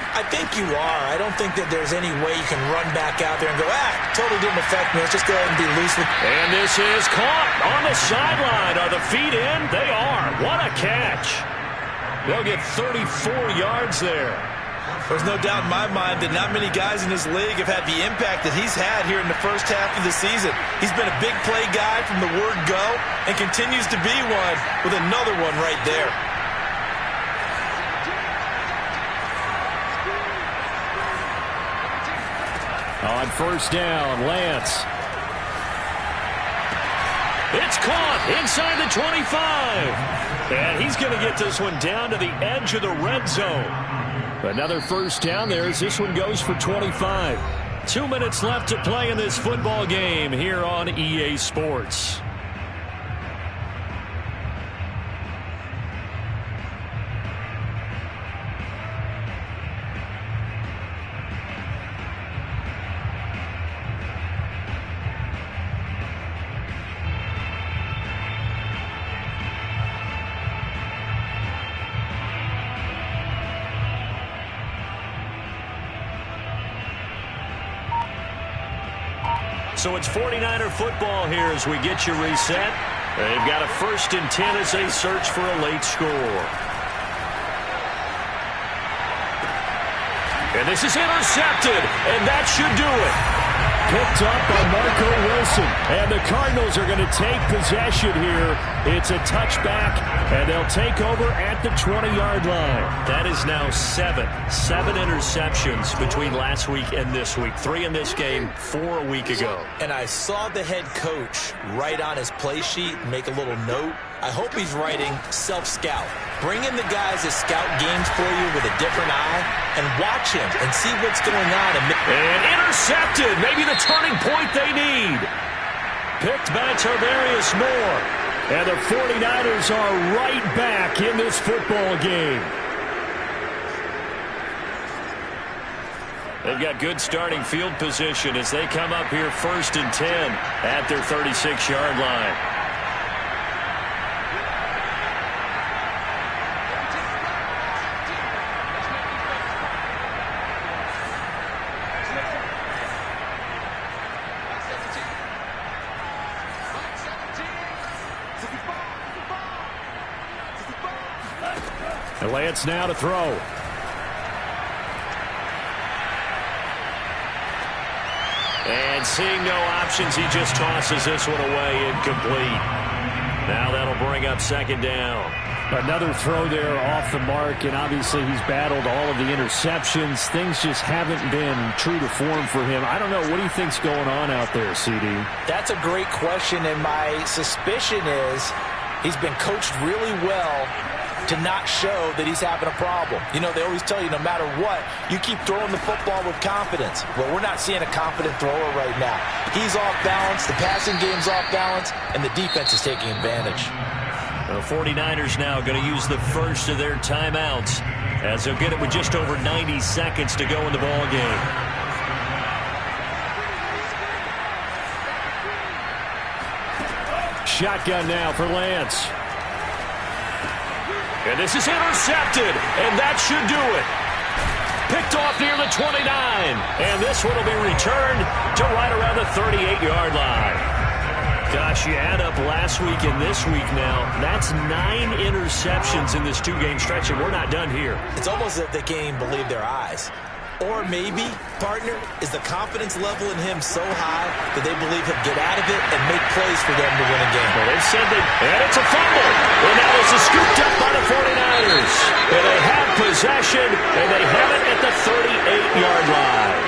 I think you are. I don't think that there's any way you can run back out there and go, totally didn't affect me. Let's just go ahead and be loose with. And this is caught on the sideline. Are the feet in? They are. What a catch. They'll get 34 yards there. There's no doubt in my mind that not many guys in this league have had the impact that he's had here in the first half of the season. He's been a big play guy from the word go and continues to be one with another one right there. On 1st down, Lance. It's caught inside the 25. And he's going to get this one down to the edge of the red zone. Another 1st down there as this one goes for 25. 2 minutes left to play in this football game here on EA Sports. So it's 49er football here as we get you reset. They've got a 1st and 10 as they search for a late score. And this is intercepted, and that should do it. Picked up by Marco Wilson. And the Cardinals are going to take possession here. It's a touchback, and they'll take over at the 20-yard line. That is now seven interceptions between last week and this week. 3 in this game, 4 a week ago. And I saw the head coach write on his play sheet and make a little note. I hope he's writing self-scout. Bring in the guys that scout games for you with a different eye and watch him and see what's going on. And intercepted. Maybe the turning point they need. Picked by Tarvarius Moore. And the 49ers are right back in this football game. They've got good starting field position as they come up here 1st and 10 at their 36-yard line. Lance now to throw. And seeing no options, he just tosses this one away, incomplete. Now that'll bring up 2nd down. Another throw there off the mark, and obviously he's battled all of the interceptions. Things just haven't been true to form for him. I don't know. What do you think's going on out there, CD? That's a great question, and my suspicion is he's been coached really well to not show that he's having a problem. You know, they always tell you no matter what, you keep throwing the football with confidence. Well, we're not seeing a confident thrower right now. He's off balance, the passing game's off balance, and the defense is taking advantage. The 49ers now going to use the first of their timeouts as they'll get it with just over 90 seconds to go in the ball game. Shotgun now for Lance. And this is intercepted, and that should do it. Picked off near the 29, and this one will be returned to right around the 38-yard line. Gosh, you add up last week and this week now, that's 9 interceptions in this 2-game stretch, and we're not done here. It's almost as if they can't even believe their eyes. Or maybe, partner, is the confidence level in him so high that they believe he'll get out of it and make plays for them to win a game. Well, they've said and it's a fumble. And now this is scooped up by the 49ers. And they have possession, and they have it at the 38-yard line.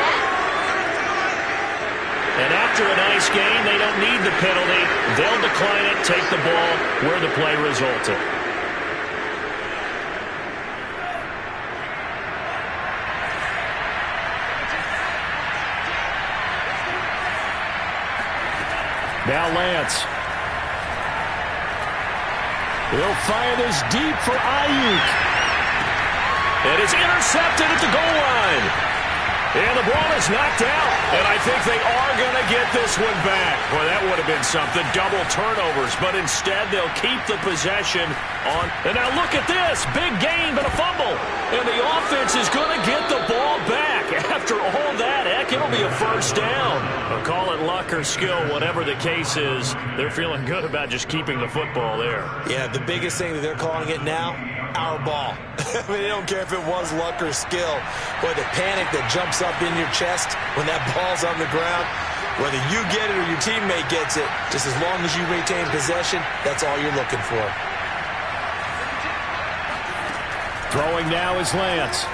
And after a nice game, they don't need the penalty. They'll decline it, take the ball where the play resulted. Now Lance. He'll fire this deep for Ayuk. And it's intercepted at the goal line. And the ball is knocked out. And I think they are going to get this one back. Well, that would have been something. Double turnovers. But instead, they'll keep the possession on. And now look at this. Big gain, but a fumble. And the offense is going to get the ball back. After all that, heck, it'll be a first down. I'll call it luck or skill, whatever the case is. They're feeling good about just keeping the football there. Yeah, the biggest thing that they're calling it now, our ball. I mean, they don't care if it was luck or skill. Boy, the panic that jumps up in your chest when that ball's on the ground, whether you get it or your teammate gets it, just as long as you retain possession, that's all you're looking for. Throwing now is Lance.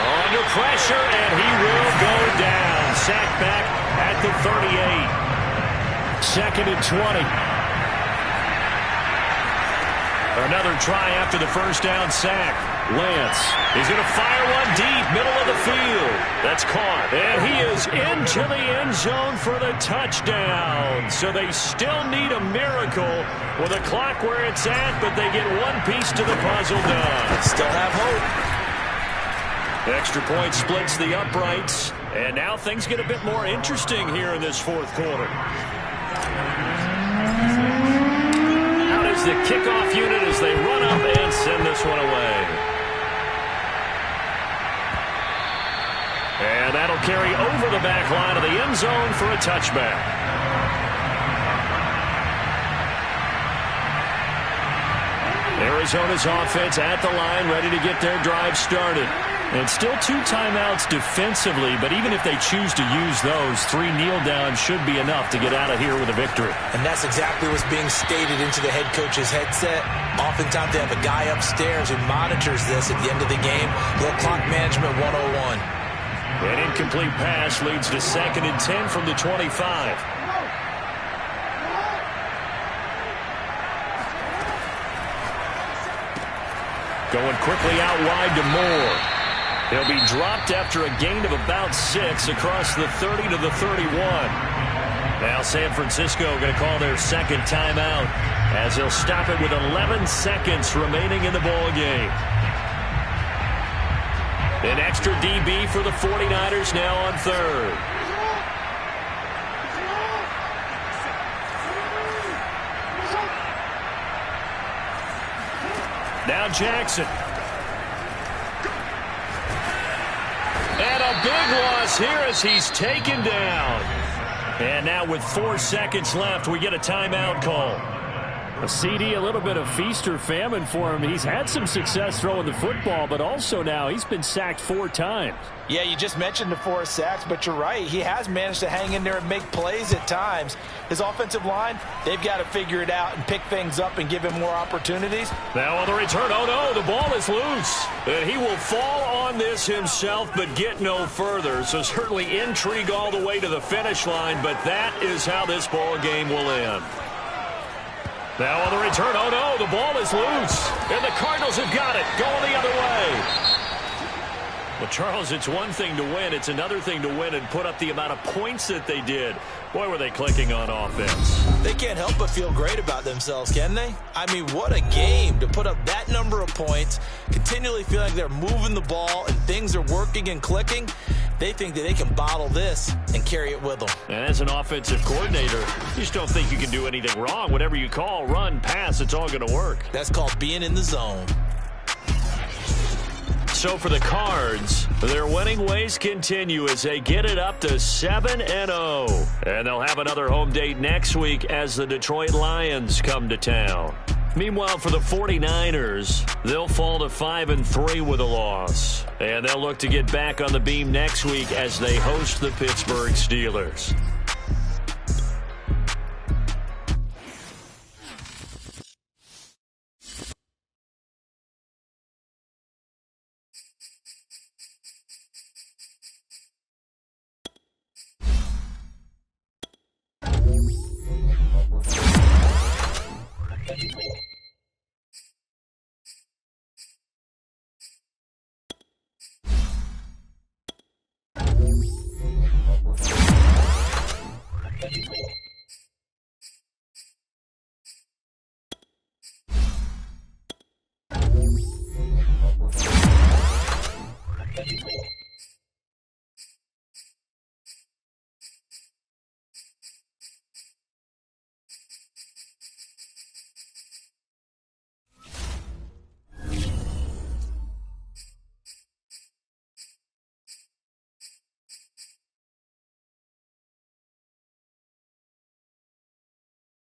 Under pressure, and he will go down. Sacked back at the 38. 2nd and 20. Another try after the first down sack. Lance. He's going to fire one deep, middle of the field. That's caught. And he is into the end zone for the touchdown. So they still need a miracle with a clock where it's at, but they get one piece to the puzzle done. Still have hope. Extra point splits the uprights. And now things get a bit more interesting here in this 4th quarter. Out is the kickoff unit as they run up and send this one away. And that'll carry over the back line of the end zone for a touchback. There Arizona's offense at the line, ready to get their drive started. And still 2 timeouts defensively, but even if they choose to use those, 3 kneel downs should be enough to get out of here with a victory. And that's exactly what's being stated into the head coach's headset. Oftentimes they have a guy upstairs who monitors this at the end of the game. Little clock management 101. An incomplete pass leads to 2nd and 10 from the 25. Going quickly out wide to Moore. He'll be dropped after a gain of about 6 across the 30 to the 31. Now San Francisco going to call their 2nd timeout as they'll stop it with 11 seconds remaining in the ball game. An extra DB for the 49ers now on 3rd. Now Jackson. And a big loss here as he's taken down. And now with 4 seconds left, we get a timeout call. A CD, a little bit of feast or famine for him. He's had some success throwing the football, but also now he's been sacked 4 times. Yeah, you just mentioned the 4 sacks, but you're right. He has managed to hang in there and make plays at times. His offensive line, they've got to figure it out and pick things up and give him more opportunities. Now on the return, oh no, the ball is loose. And he will fall on this himself, but get no further. So certainly intrigue all the way to the finish line, but that is how this ball game will end. Now on the return, oh no, the ball is loose. And the Cardinals have got it, going the other way. Well, Charles, it's one thing to win. It's another thing to win and put up the amount of points that they did. Boy, were they clicking on offense. They can't help but feel great about themselves, can they? I mean, what a game to put up that number of points, continually feel like they're moving the ball and things are working and clicking. They think that they can bottle this and carry it with them. And as an offensive coordinator, you just don't think you can do anything wrong. Whatever you call, run, pass, it's all going to work. That's called being in the zone. So for the Cards, their winning ways continue as they get it up to 7-0. And they'll have another home date next week as the Detroit Lions come to town. Meanwhile, for the 49ers, they'll fall to 5-3 with a loss. And they'll look to get back on the beam next week as they host the Pittsburgh Steelers.